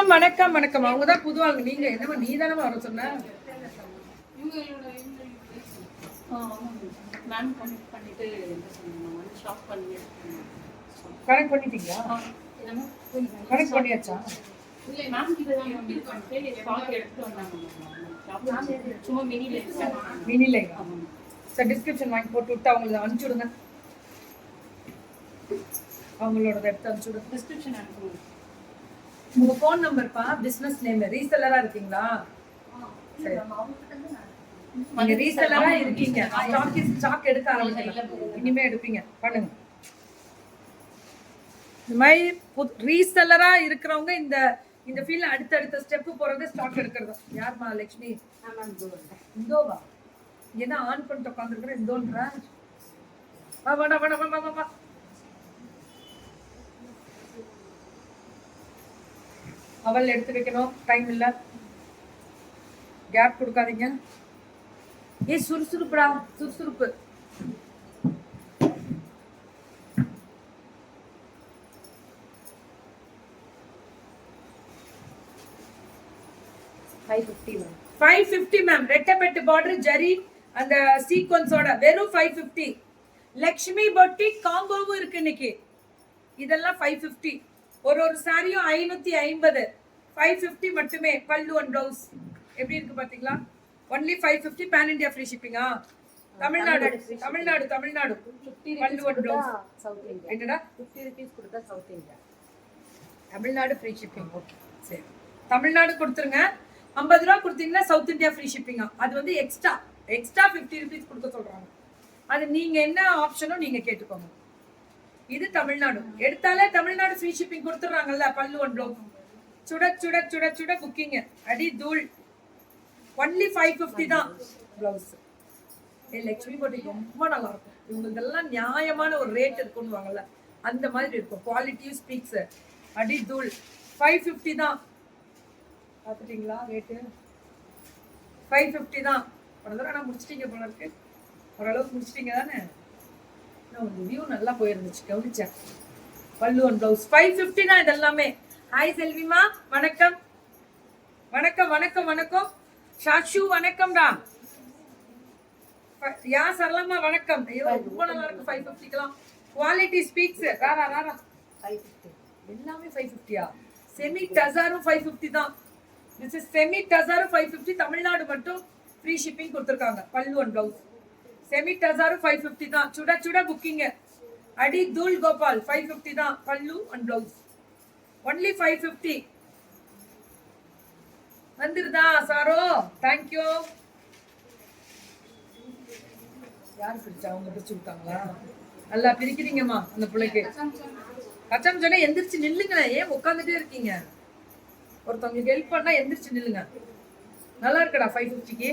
வணக்கம் வணக்கம் வணக்கம். அவங்க தான் புது ஆளுங்க. நீங்க என்னமா நீ தானே வர சொன்ன? கனெக்ட் பண்ணிட்டீங்களா? கனெக்ட் பண்ணியாச்சா? மினிலை சார் டிஸ்கிரிப்ஷன் வாங்கி போட்டு விட்டு அவங்களுக்கு அனுப்பிச்சு விடுங்க. அவங்களோட எடுத்து அனுப்பிச்சு விடுங்க. டிஸ்கிரிப்ஷன் அனுப்புங்க. உங்க ஃபோன் நம்பர்ப்பா, பிசினஸ் நேம், ரீசெல்லரா இருக்கீங்களா? சரி, நீங்க ரீசெல்லரா இருக்கீங்க. ஸ்டாக் எடுக்க ஆரம்பிக்கலாம். இனிமே எடுப்பீங்க, பண்ணுங்க. இந்த மாதிரி ரீசெல்லரா இருக்கிறவங்க இந்த இந்த ஃபீல்ட்ல அடுத்த ஸ்டெப் போறது ஸ்டாக் எடுக்கிறது. யார்மா? லட்சுமி இந்தோவா? என்ன ஆன் பண்ணிட்டு உட்காந்துருக்குற? இந்தோன்ற வா வா வா வா வா வா. அவள் எடுத்து வைக்கணும், டைம் இல்ல. கேப் கொடுக்காதீங்க. சுறுசுறுப்புடா, சுறுசுறுப்பு. $550 மேம். ரெட்டப்பெட்டு பார்டர் ஜரி அந்த சீக்வன்ஸோட வெறும் 550. லக்ஷ்மி பொட்டி காம்போவும் இருக்கு இன்னைக்கு. இதெல்லாம் 550. ஒரு சாரியும் 550. 550 மட்டுமே. பல்லு அண்ட் பிளவுஸ் எப்படி இருக்கு பாத்தீங்களா? ஒன்லி 550. பேன் இந்தியா ஃப்ரீ ஷிப்பிங்கா? Tamil Nadu Tamil Nadu Tamil Nadu. Pallu and blouse South India. என்னடா 50 ரூபீஸ் கொடுத்தா South India. Tamil Nadu free shipping. Okay சரி, தமிழ்நாடு கொடுத்துருங்க. 50 ரூபா கொடுத்தீங்கன்னா சவுத் இந்தியா ஃப்ரீ ஷிப்பிங்கா? அது வந்து எக்ஸ்ட்ரா 50 ரூபீஸ் கொடுக்க சொல்றாங்க. அது நீங்க என்ன ஆப்ஷனோ நீங்க கேட்டுக்கோங்க. இது தமிழ்நாடு எடுத்தாலே தமிழ்நாடு ஃப்ரீ ஷிப்பிங் கொடுத்துறாங்கல்ல. பல்லு அண்ட் பிளவுஸ் சுட சுட சுட சுட குக்கிங் அடி தூள். ஒன்லி 550 தான் பிளவுஸ். லட்சுமி போட்டி ரொம்ப நல்லா இருக்கும். இவங்களுக்கெல்லாம் நியாயமான ஒரு ரேட் இருக்குன்னு வாங்கல்ல, அந்த மாதிரி இருக்கும். குவாலிட்டியும் ஸ்பீக்ஸ். அடி தூள் 550 தான். பார்த்துட்டீங்களா? ரேட்டு 550 தான். ஒரு தடவை நான் முடிச்சிட்டீங்க போல இருக்கு. ஓரளவுக்கு முடிச்சிட்டீங்க தானே? உங்க வியூ நல்லா போயிருந்துச்சு, கவனிச்சேன். பல்லு அண்ட் பிளவுஸ் 550 தான் இதெல்லாமே. ஹாய் செல்விமா, வணக்கம் வணக்கம் வணக்கம் வணக்கம். ஷாஷு வணக்கம்டா. யா சரளமா வணக்கம். ஐயோ ரொம்ப நல்லா இருக்கு 550க்குலாம். Quality speaks. ராரா ராரா 550 எல்லாமே 550யா? செமி டசாரும் 550 தான். திஸ் இஸ் செமி டசாரும் 550. தமிழ்நாடு மட்டும் ஃப்ரீ ஷிப்பிங் கொடுத்துருக்காங்க. பல்லு அண்ட் பிளவுஸ் செமி டசாரும் 550 தான். சுட சுட புக்கிங். அடி தூள் கோபால் 550 தான். Pallu and blouse only 550. வந்துருதா சாரோ? தேங்க்யூ. யார் பிரிச்சா? அவங்க பிரிச்சு விட்டாங்களா? நல்லா பிரிக்கிறீங்கம்மா அந்த பிள்ளைக்கு. கச்சம் சொன்னா எந்திரிச்சு நில்லுங்களேன். ஏன் உட்காந்துட்டே இருக்கீங்க? ஒருத்தவங்களுக்கு ஹெல்ப் பண்ணா எந்திரிச்சு நில்லுங்க. நல்லா இருக்குடா 550க்கு.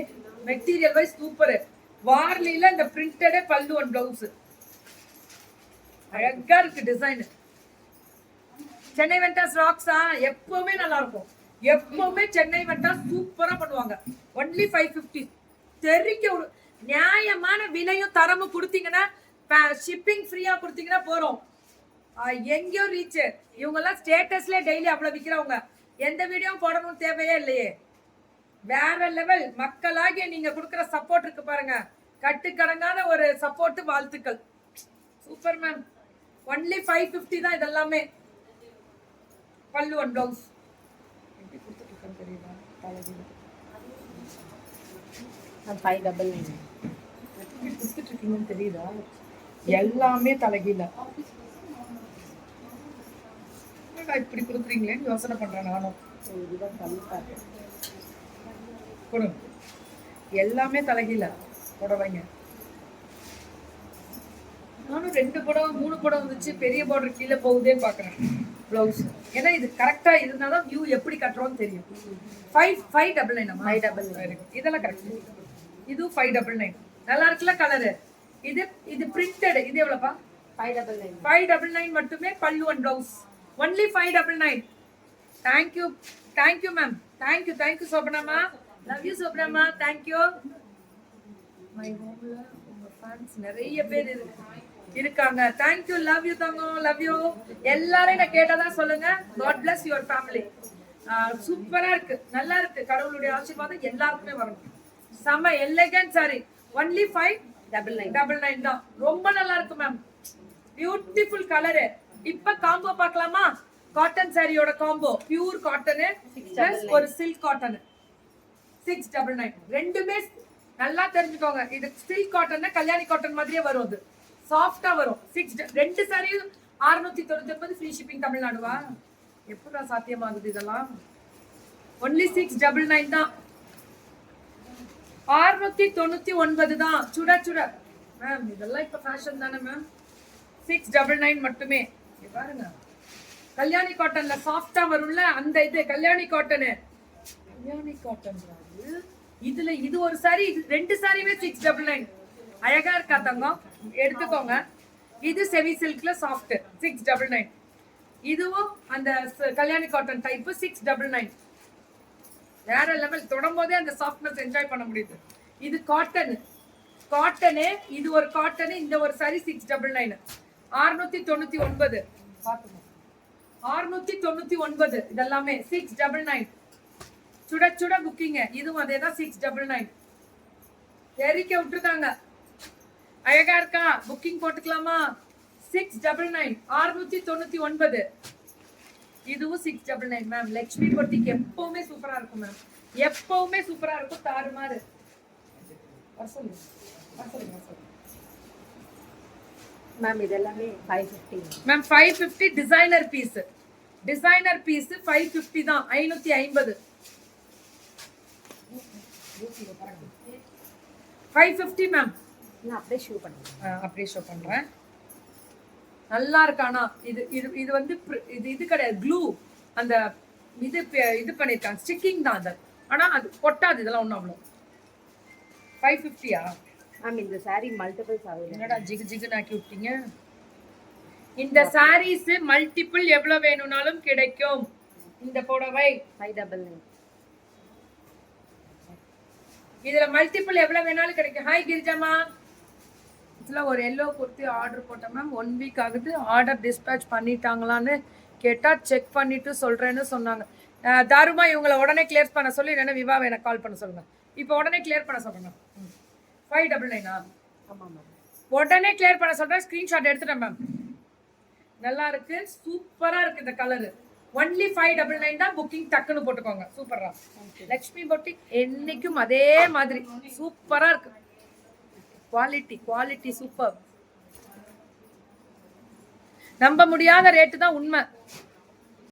Material wise super. வார்லில இந்த பிரிண்டடே பல்லு அண்ட் பிளவுஸ் அழகா இருக்கு டிசைன். சென்னை வெண்டாஸ் ராக்ஸா எப்பவுமே நல்லா இருக்கும். எப்பவுமே சென்னை வெண்டாஸ் சூப்பரா பண்ணுவாங்க. ஒன்லி 550. தெரிக்க ஒரு நியாயமான விலையும் தரமும் கொடுத்தீங்கன்னா, ஷிப்பிங் ஃப்ரீயா கொடுத்தீங்கன்னா போறோம். எங்கேயோ ரீச். இவங்க எல்லாம் ஸ்டேட்டஸ்ல டெய்லி அவ்வளவு விற்கிறவங்க. எந்த வீடியோ போடணும்னு தேவையே இல்லையே. வேற லெவல். மக்களாகிய நீங்க கொடுக்குற சப்போர்ட் இருக்கு பாருங்க, கட்டுக்கடங்கான ஒரு சப்போர்ட். வாழ்த்துக்கள். Super ma'am. ஒன்லி 550 தான் இதெல்லாமே. பல்லு அண்ட் பிளவுஸ் எப்படி கொடுத்துட்டு இருக்கேன்னு தெரியுதா? தலைகீழ 599 எப்படி கொடுத்துட்டு இருக்கீங்கன்னு தெரியுதா? எல்லாமே தலைகீழ. இப்படி கொடுக்குறீங்களேன்னு யோசனை பண்றேன் நானும். கொடுங்க. எல்லாமே தலைகீழ புடவைங்க. நானும் 2 புடவை 3 புடவை வந்துச்சு. பெரிய பார்டர் கீழே போகுதேன்னு பாக்குறேன் பிளவுஸ். ஏன்னா இது கரெக்டா இருந்தாதான் வியூ எப்படி கட்டுறோம்னு தெரியும். 599 இதெல்லாம் கரெக்ட். இது 599 நல்லா இருக்குல்ல கலரு. இது பிரிண்டட். இது எவ்வளவுப்பா? 599 மட்டுமே. Pallu and blouse only 599. Thank you ma'am. Thank you சோபனாமா. லவ் யூ சோபனாமா. தேங்க்யூ. மை ஹோம்ல உங்க ஃபேன்ஸ் நிறைய பேர் இருக்காங்க. தேங்க்யூ. லவ் யூ தங்கம். லவ் யூ எல்லாரையும். நான் கேட்டதா சொல்லுங்க. God bless your family. சூப்பரா இருக்கு, நல்லா இருக்கு. கடவுளுடைய ஆசீர்வாதம் எல்லாருக்குமே வரணும். செம எலிகன்ட் சாரி. ஒன்லி 599 தான். ரொம்ப நல்லா இருக்கு மேம். Beautiful colour. இப்ப காம்போ பார்க்கலாமா? காட்டன் சாரியோட காம்போ, பியூர் காட்டன் பிளஸ் ஒரு சில்க் காட்டன் 699. ரெண்டுமே நல்லா தெரிஞ்சுக்கோங்க. இது சில்க் காட்டன் கல்யாணி காட்டன் மாதிரியே வரும், அது சாஃப்டா வரும். 6 ரெண்டு சாரியும் 699 ஃப்ரீ ஷிப்பிங் தமிழ்நாடுவா? எப்படா சாத்தியமாகுது இதெல்லாம்? ஒன்லி 699 தான். 699 தான். சுட சுட மேம், இதெல்லாம் இப்ப ஃபேஷன் தானே மேம். 699 மட்டுமே. பாருங்க, கல்யாணி காட்டன்ல சாஃப்டா வரும்ல, அந்த இது கல்யாணி காட்டன். கல்யாணி காட்டன் இதுல இது ஒரு சாரி, இது ரெண்டு சாரியுமே 699. அழகா இருக்கா தங்கம்? எடுத்துக்கோங்க. இது செவி சில்க்ல சாஃப்ட் 699. இதுவும் அந்த கல்யாணி காட்டன் டைப் 699. வேற லெவல். தொடும் போதே அந்த சாஃப்ட்னஸ் என்ஜாய் பண்ண முடியுது. இது காட்டன், காட்டனு. இது ஒரு காட்டன், இந்த ஒரு சாரி 699. 699 பாத்துக்கோ. 699 இதெல்லாமே 699. சுட சுட புக்கிங்க. இதுவும் அதே தான் 699. தெரிக்க விட்டுருக்காங்க. அழகா இருக்கா? புக்கிங் போட்டுக்கலாமா? 699. 699. இதுவும் 699 மேம். லட்சுமி பொட்டிக்கு எப்பவுமே சூப்பரா இருக்கும் மேம். எப்பவுமே சூப்பரா இருக்கும். தாறுமாறு. மேம் இதெல்லாமே 550 ma'am. 550 designer piece. Designer piece 550 தான். 550. 550 மேம். நான் அப்படியே ஷோ பண்ணுறேன். அப்படியே ஷோ பண்றேன். நல்லா இருக்கானா? இது இது இது வந்து இது கிடையாது, க்ளூ. அந்த இது பண்ணிருக்காங்க, ஸ்டிக்கிங் தான் அது. ஆனா அது கொட்டாது. இதெல்லாம் ஒன்றும் அவ்வளோ. 550யா மேம்? இந்த சாரி மல்டிபிள்ஸ் ஆகுது. என்னடா ஜிகு ஜிகுன்னு ஆக்கி விட்டீங்க? இந்த சாரீஸ் மல்டிபிள் எவ்வளவு வேணும்னாலும் கிடைக்கும். இந்த புடவை 599. இதுல மல்டிபிள் எவ்வளவு வேணாலும் கிடைக்கும். ஹாய் கிரிஜாமா. இதுல ஒரு எல்லோ குர்த்தி ஆர்டர் போட்டேன் மேம். 1 வீக் ஆகுது. ஆர்டர் டிஸ்பேச் பண்ணிட்டாங்களான்னு கேட்டா செக் பண்ணிட்டு சொல்றேன்னு சொன்னாங்க. தாருமா, இவங்களை உடனே கிளியர் பண்ண சொல்லி இல்லைன்னா விவாவை எனக்கு கால் பண்ண சொல்லுங்க. இப்போ உடனே கிளியர் பண்ண சொல்றேன். 599. ஆமாம் மேம். உடனே கிளியர் பண்ண சொல்றேன். ஸ்கிரீன்ஷாட் எடுத்துட்டேன் மேம். நல்லா இருக்கு, சூப்பரா இருக்கு இந்த கலரு. ஒன்லி 599 தான். புக்கிங் டக்குன்னு போட்டுக்கோங்க. சூப்பரா. லட்சுமி பொட்டிக் என்னைக்கும் அதே மாதிரி சூப்பரா இருக்கு. Quality super. நம்ப முடியாத ரேட்டு தான் உண்மை.